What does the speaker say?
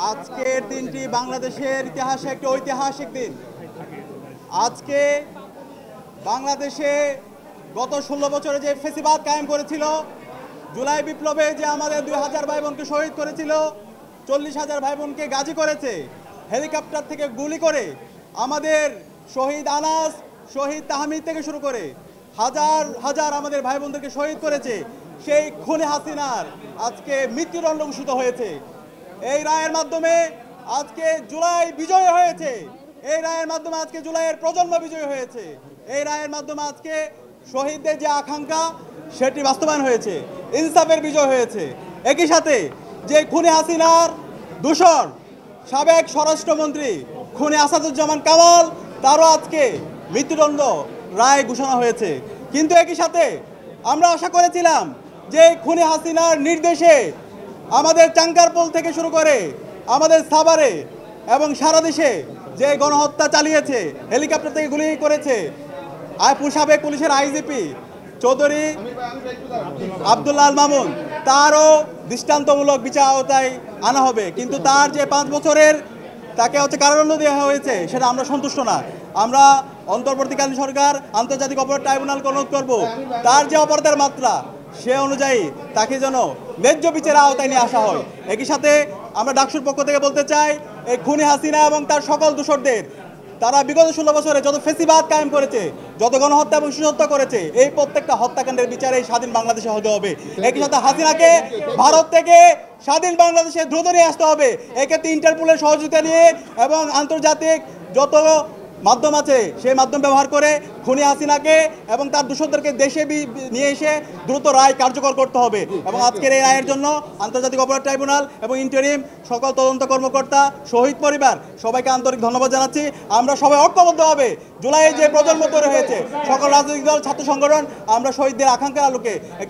আজকের দিনটি বাংলাদেশের ইতিহাসে একটি ঐতিহাসিক দিন। আজকে বাংলাদেশে গত 16 বছরে যে ফেসিবাদ কায়েম করেছিল, জুলাই বিপ্লবে যে আমাদের 2000 ভাই বোনকে শহীদ করেছিল, 40,000 ভাই বোনকে গাজী করেছে, হেলিকপ্টার থেকে গুলি করে আমাদের শহীদ আনাস, শহীদ তাহমিদ থেকে শুরু করে হাজার হাজার আমাদের ভাই বোনদেরকে শহীদ করেছে, সেই খুনি হাসিনার আজকে মৃত্যুদণ্ড ঘোষিত হয়েছে। এই রায়ের মাধ্যমে আজকে জুলাই বিজয় হয়েছে। এই রায়ের মাধ্যমে আজকে জুলাইয়ের প্রজন্ম বিজয় হয়েছে। এই রায়ের মাধ্যমে আজকে শহীদদের যে আকাঙ্ক্ষা সেটি বাস্তবায়ন হয়েছে, ইনসাফের বিজয় হয়েছে। একই সাথে যে খুনি হাসিনার দূষর সাবেক স্বরাষ্ট্রমন্ত্রী খুনি আসাদুজ্জামান কামাল, তারও আজকে মৃত্যুদণ্ড রায় ঘোষণা হয়েছে। কিন্তু একই সাথে আমরা আশা করেছিলাম যে খুনি হাসিনার নির্দেশে আমাদের চাঙ্কারপোল থেকে শুরু করে আমাদের সাভারে এবং সারা দেশে যে গণহত্যা চালিয়েছে, হেলিকপ্টার থেকে গুলি করেছে সাবেক পুলিশের আইজিপি চৌধুরী আব্দুল্লাহ আল মামুন, তারও দৃষ্টান্তমূলক বিচার আওতায় আনা হবে। কিন্তু তার যে 5 বছরের তাকে কারাদণ্ড দেওয়া হয়েছে, সেটা আমরা সন্তুষ্ট না। আমরা অন্তর্বর্তীকালীন সরকার আন্তর্জাতিক অপরাধ ট্রাইব্যুনালকে অনুরোধ করব, তার যে অপরাধের মাত্রা সে অনুযায়ী তাকে যেন ন্যায্য বিচারের আওতায় নিয়ে আসা হয়। একই সাথে আমরা ডাকসুর পক্ষ থেকে বলতে চাই, এই খুনি হাসিনা এবং তার সকল দূষরদের, তারা বিগত 16 বছরে যত ফেসিবাদ কায়েম করেছে, যত গণহত্যা এবং শিশুহত্যা করেছে, এই প্রত্যেকটা হত্যাকাণ্ডের বিচারে স্বাধীন বাংলাদেশে হতে হবে। একই সাথে হাসিনাকে ভারত থেকে স্বাধীন বাংলাদেশে দ্রুত নিয়ে আসতে হবে। এক্ষেত্রে ইন্টারপোলের সহযোগিতা নিয়ে এবং আন্তর্জাতিক যত মাধ্যম আছে সেই মাধ্যম ব্যবহার করে খুনি হাসিনাকে এবং তার দূষরদেরকে দেশে নিয়ে এসে দ্রুত রায় কার্যকর করতে হবে। এবং আজকের এই রায়ের জন্য আন্তর্জাতিক অপরাধ ট্রাইব্যুনাল এবং ইন্টারিম সকল তদন্ত কর্মকর্তা, শহীদ পরিবার সবাইকে আন্তরিক ধন্যবাদ জানাচ্ছি। আমরা সবাই ঐক্যবদ্ধ হবে, জুলাইয়ে যে প্রজন্ম তৈরি হয়েছে, সকল রাজনৈতিক দল, ছাত্র সংগঠন, আমরা শহীদদের আকাঙ্ক্ষার আলোকে